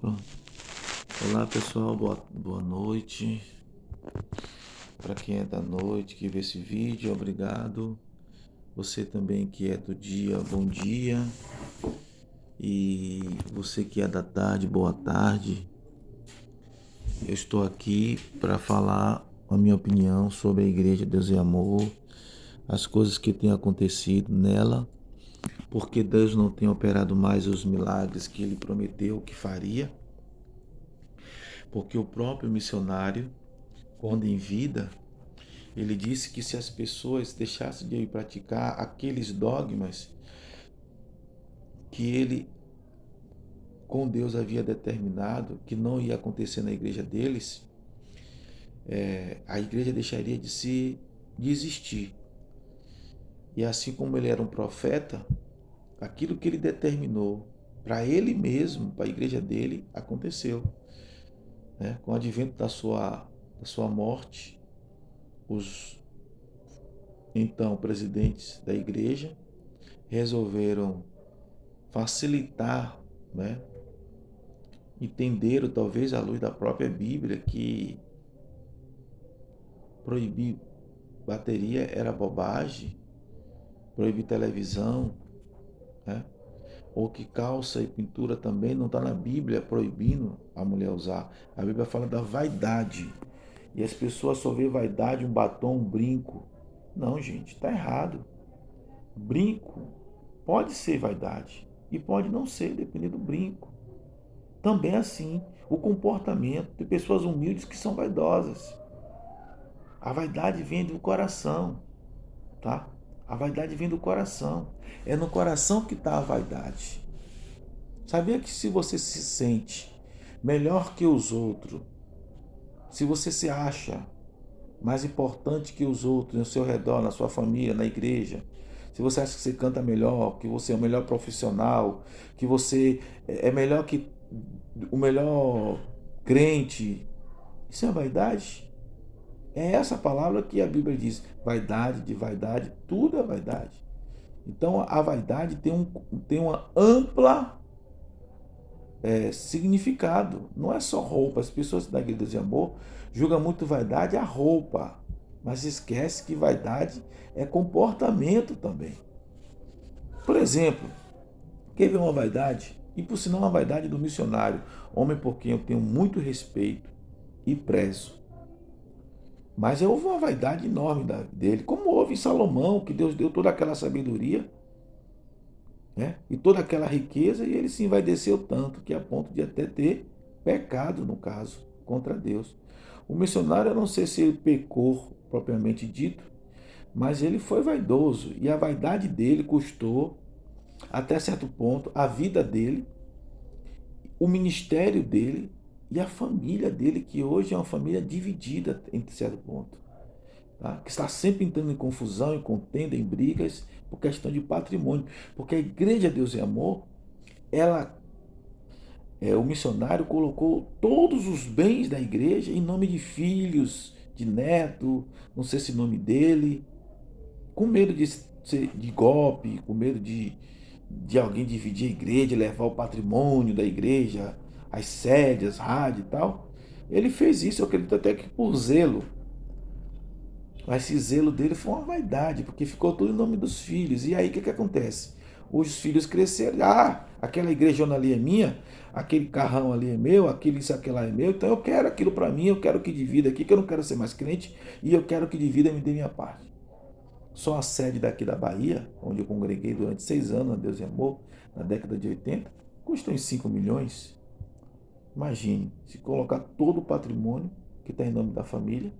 Pronto. Olá pessoal, boa noite. Para quem é da noite que vê esse vídeo, obrigado. Você também que é do dia, bom dia. E você que é da tarde, boa tarde. Eu estou aqui para falar a minha opinião sobre a Igreja Deus e Amor, as coisas que têm acontecido nela, porque Deus não tem operado mais os milagres que Ele prometeu que faria, porque o próprio missionário, quando em vida, ele disse que se as pessoas deixassem de praticar aqueles dogmas que ele, com Deus, havia determinado que não ia acontecer na igreja deles, a igreja deixaria de existir. E assim como ele era um profeta, aquilo que ele determinou para ele mesmo, para a igreja dele, aconteceu. Né? Com o advento da sua morte, os então presidentes da igreja resolveram facilitar, né? Entenderam, talvez à luz da própria Bíblia, que proibir bateria era bobagem, proibir televisão, né? Ou que calça e pintura também não está na Bíblia proibindo a mulher usar. A Bíblia fala da vaidade. E as pessoas só vê vaidade, um batom, um brinco. Não, gente, está errado. Brinco pode ser vaidade e pode não ser, dependendo do brinco. Também assim, o comportamento de pessoas humildes que são vaidosas. A vaidade vem do coração, tá? A vaidade vem do coração. É no coração que está a vaidade. Sabia que se você se sente melhor que os outros, se você se acha mais importante que os outros no seu redor, na sua família, na igreja, se você acha que você canta melhor, que você é o melhor profissional, que você é melhor que o melhor crente, isso é vaidade? É essa palavra que a Bíblia diz, vaidade, de vaidade, tudo é vaidade. Então a vaidade tem uma ampla significado. Não é só roupa. As pessoas da Igreja de Amor julgam muito vaidade a roupa, mas esquece que vaidade é comportamento também. Por exemplo, quer ver uma vaidade? E por sinal uma vaidade do missionário, homem por quem eu tenho muito respeito e prezo. Mas houve uma vaidade enorme dele, como houve em Salomão, que Deus deu toda aquela sabedoria, né? E toda aquela riqueza, e ele se envaideceu tanto que a ponto de até ter pecado, no caso, contra Deus. O missionário, eu não sei se ele pecou propriamente dito, mas ele foi vaidoso, e a vaidade dele custou, até certo ponto, a vida dele, o ministério dele e a família dele, que hoje é uma família dividida em certo ponto. Tá? Que está sempre entrando em confusão, em contenda, em brigas, por questão de patrimônio. Porque a Igreja Deus e Amor, ela, o missionário colocou todos os bens da igreja em nome de filhos, de neto, não sei se nome dele, com medo de golpe, com medo de alguém dividir a igreja, levar o patrimônio da igreja, as sedes, rádio e tal. Ele fez isso, eu acredito até que por zelo. Mas esse zelo dele foi uma vaidade, porque ficou tudo em nome dos filhos. E aí o que acontece? Os filhos cresceram. Ah, aquela igrejona ali é minha, aquele carrão ali é meu, aquele isso, aquilo lá é meu. Então eu quero aquilo para mim, eu quero que divida aqui, que eu não quero ser mais crente, e eu quero que divida e me dê minha parte. Só a sede daqui da Bahia, onde eu congreguei durante 6 anos, a Deus e Amor, na década de 80, custa uns 5 milhões. Imagine, se colocar todo o patrimônio que está em nome da família,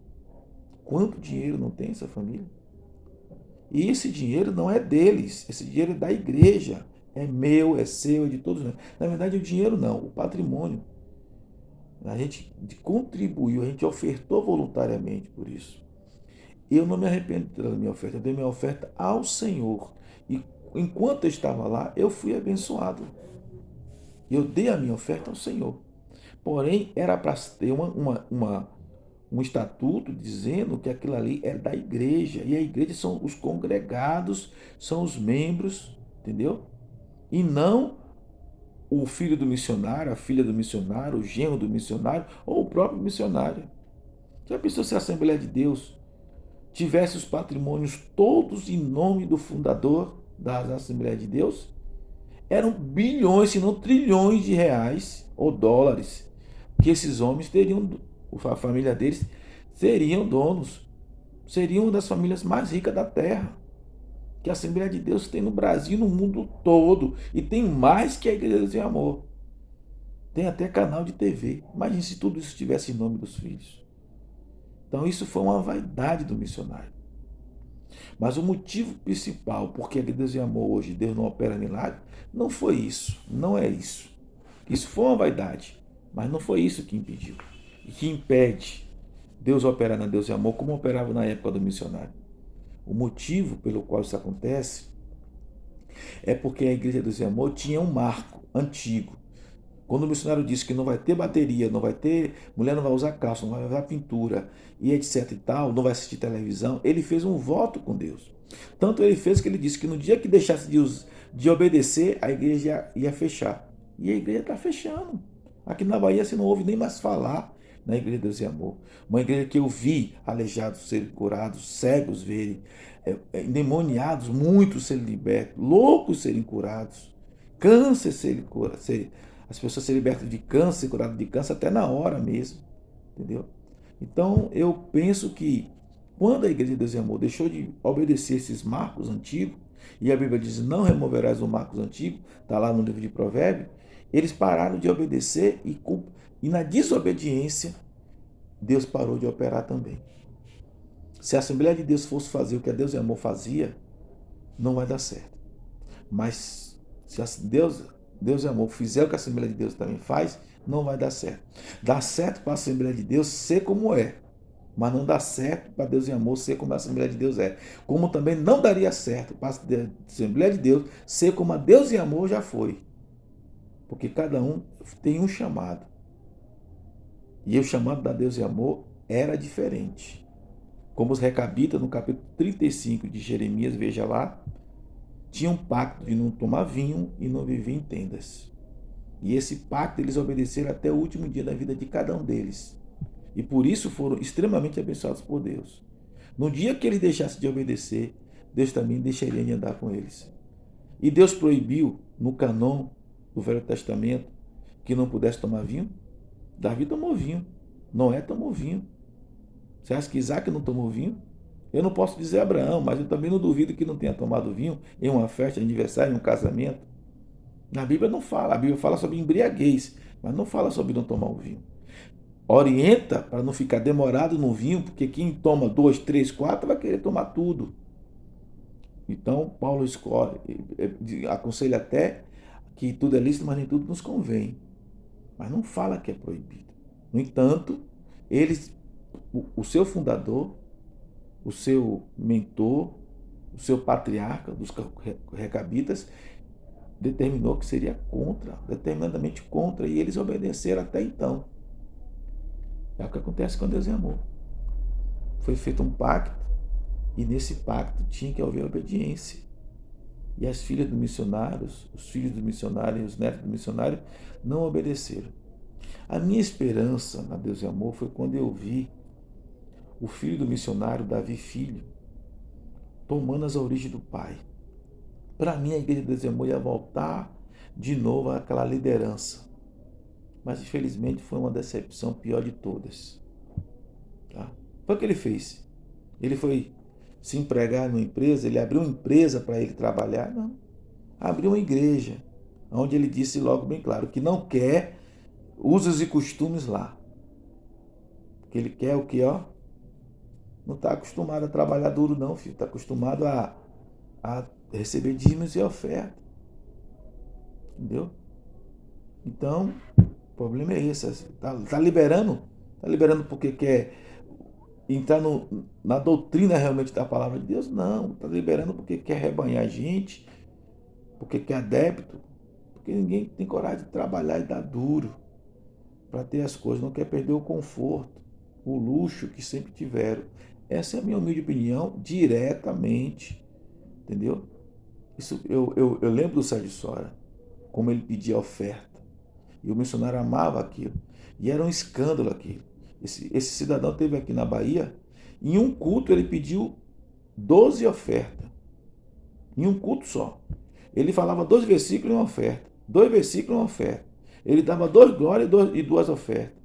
quanto dinheiro não tem essa família? E esse dinheiro não é deles, esse dinheiro é da igreja. É meu, é seu, é de todos nós. Na verdade, o dinheiro não, o patrimônio. A gente contribuiu, a gente ofertou voluntariamente por isso. Eu não me arrependo da minha oferta, eu dei minha oferta ao Senhor. E enquanto eu estava lá, eu fui abençoado. Eu dei a minha oferta ao Senhor. Porém, era para ter um estatuto dizendo que aquilo ali é da igreja. E a igreja são os congregados, são os membros, entendeu? E não o filho do missionário, a filha do missionário, o genro do missionário ou o próprio missionário. Já pensou se a Assembleia de Deus tivesse os patrimônios todos em nome do fundador da Assembleia de Deus? Eram bilhões, se não trilhões de reais ou dólares que esses homens teriam, a família deles seriam donos, seriam uma das famílias mais ricas da terra, que a Assembleia de Deus tem no Brasil e no mundo todo, e tem mais que a Igreja de Deus em Amor. Tem até canal de TV. Imagine se tudo isso estivesse em nome dos filhos. Então isso foi uma vaidade do missionário. Mas o motivo principal porque a Igreja de Deus em Amor hoje Deus não opera milagre, não foi isso, não é isso. Isso foi uma vaidade, mas não foi isso que impediu e que impede Deus operar na Deus em Amor como operava na época do missionário. O motivo pelo qual isso acontece é porque a Igreja de Deus em Amor tinha um marco antigo. Quando o missionário disse que não vai ter bateria, não vai ter, mulher não vai usar calça, não vai usar pintura e etc e tal, não vai assistir televisão, ele fez um voto com Deus. Tanto ele fez que ele disse que no dia que deixasse de obedecer, a igreja ia fechar. E a igreja está fechando. Aqui na Bahia você não ouve nem mais falar na Igreja de Deus e Amor. Uma igreja que eu vi aleijados serem curados, cegos verem, endemoniados, muitos serem libertos, loucos serem curados, câncer serem curados, as pessoas serem libertas de câncer, curadas de câncer até na hora mesmo, entendeu? Então eu penso que quando a Igreja de Deus e Amor deixou de obedecer esses marcos antigos, e a Bíblia diz: não removerás os marcos antigos, está lá no livro de Provérbios, eles pararam de obedecer e na desobediência Deus parou de operar também. Se a Assembleia de Deus fosse fazer o que a Deus e Amor fazia, não vai dar certo. Mas se Deus e Amor fizer o que a Assembleia de Deus também faz, não vai dar certo. Dá certo para a Assembleia de Deus ser como é, mas não dá certo para Deus e Amor ser como a Assembleia de Deus é. Como também não daria certo para a Assembleia de Deus ser como a Deus e Amor já foi. Porque cada um tem um chamado. E o chamado da Deus e Amor era diferente. Como os recabitas, no capítulo 35 de Jeremias, veja lá, tinha um pacto de não tomar vinho e não viver em tendas. E esse pacto eles obedeceram até o último dia da vida de cada um deles. E por isso foram extremamente abençoados por Deus. No dia que eles deixassem de obedecer, Deus também deixaria de andar com eles. E Deus proibiu no canon do Velho Testamento que não pudesse tomar vinho. Davi tomou vinho, Noé tomou vinho. Você acha que Isaac não tomou vinho? Eu não posso dizer Abraão, mas eu também não duvido que não tenha tomado vinho em uma festa, aniversário, em um casamento. Na Bíblia não fala, a Bíblia fala sobre embriaguez, mas não fala sobre não tomar o vinho. Orienta para não ficar demorado no vinho, porque quem toma 2, 3, 4 vai querer tomar tudo. Então, Paulo escolhe, aconselha até que tudo é lícito, mas nem tudo nos convém. Mas não fala que é proibido. No entanto, o seu fundador, o seu mentor, o seu patriarca dos recabitas, determinou que seria contra, determinadamente contra, e eles obedeceram até então. É o que acontece com Deus e Amor. Foi feito um pacto, e nesse pacto tinha que haver obediência. E as filhas dos missionários, os filhos do missionário e os netos do missionário não obedeceram. A minha esperança na Deus e Amor foi quando eu vi o filho do missionário, Davi Filho, tomando as origens do pai. Para mim, a Igreja de Deus e Amor ia voltar de novo àquela liderança. Mas, infelizmente, foi uma decepção pior de todas. Tá? Foi o que ele fez. Ele foi se empregar numa empresa, ele abriu uma empresa para ele trabalhar? Não. Abriu uma igreja, onde ele disse logo bem claro que não quer usos e costumes lá. Que ele quer o que, ó? Não está acostumado a trabalhar duro não, filho. Está acostumado a receber dízimos e oferta. Entendeu? Então, o problema é esse. Está liberando? Está liberando porque quer entrar na doutrina realmente da palavra de Deus? Não. Está liberando porque quer rebanhar gente, porque quer adepto, porque ninguém tem coragem de trabalhar e dar duro para ter as coisas, não quer perder o conforto, o luxo que sempre tiveram. Essa é a minha humilde opinião, diretamente, entendeu? Isso, eu lembro do Sérgio Sora. como ele pedia oferta. E o missionário amava aquilo. E era um escândalo aquilo. Esse cidadão teve aqui na Bahia, em um culto ele pediu 12 ofertas. Em um culto só. Ele falava 2 versículos e uma oferta. 2 versículos e uma oferta. Ele dava 2 glórias e 2 ofertas.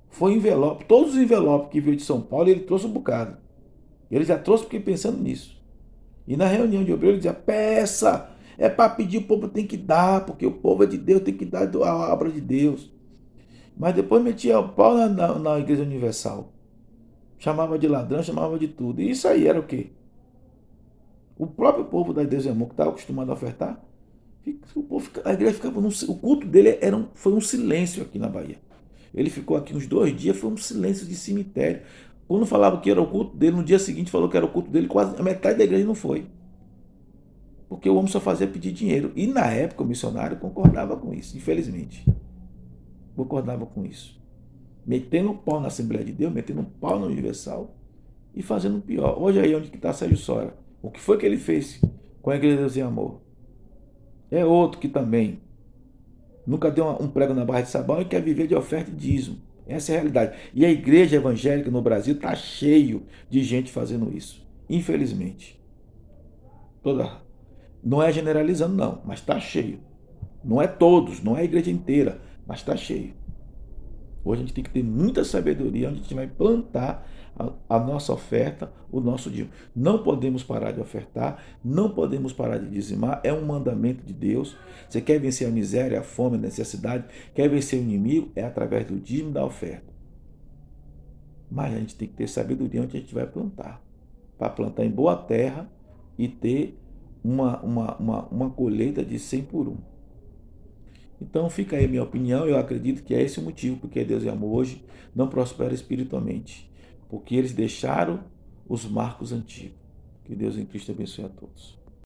Foi envelope. Todos os envelopes que veio de São Paulo, ele trouxe um bocado. Ele já trouxe porque pensando nisso. E na reunião de obreiro ele dizia, peça, é para pedir, o povo tem que dar, porque o povo é de Deus, tem que dar a obra de Deus. Mas depois metia o pau na Igreja Universal. Chamava de ladrão, chamava de tudo. E isso aí era o quê? O próprio povo da Deus e Amor, que estava acostumado a ofertar, a igreja ficava o culto dele foi um silêncio aqui na Bahia. Ele ficou aqui uns 2 dias, foi um silêncio de cemitério. Quando falava que era o culto dele, no dia seguinte falou que era o culto dele, quase a metade da igreja não foi. Porque o homem só fazia pedir dinheiro. E na época o missionário concordava com isso, infelizmente. Concordava com isso. Metendo o pau na Assembleia de Deus, metendo um pau na Universal e fazendo o pior. Hoje aí onde está Sérgio Sora. O que foi que ele fez com a Igreja de Deus e Amor? É outro que também nunca deu um prego na barra de sabão e quer viver de oferta e dízimo. Essa é a realidade. E a igreja evangélica no Brasil está cheio de gente fazendo isso. Infelizmente. Toda. Não é generalizando, não, mas está cheio. Não é todos, não é a igreja inteira, mas está cheio. Hoje a gente tem que ter muita sabedoria onde a gente vai plantar a nossa oferta, o nosso dízimo. Não podemos parar de ofertar, não podemos parar de dizimar, é um mandamento de Deus. Você quer vencer a miséria, a fome, a necessidade, quer vencer o inimigo, é através do dízimo e da oferta. Mas a gente tem que ter sabedoria onde a gente vai plantar. Para plantar em boa terra e ter uma colheita de 100 por 1. Então fica aí a minha opinião, eu acredito que é esse o motivo porque Deus e Amor hoje não prospera espiritualmente, porque eles deixaram os marcos antigos. Que Deus em Cristo abençoe a todos.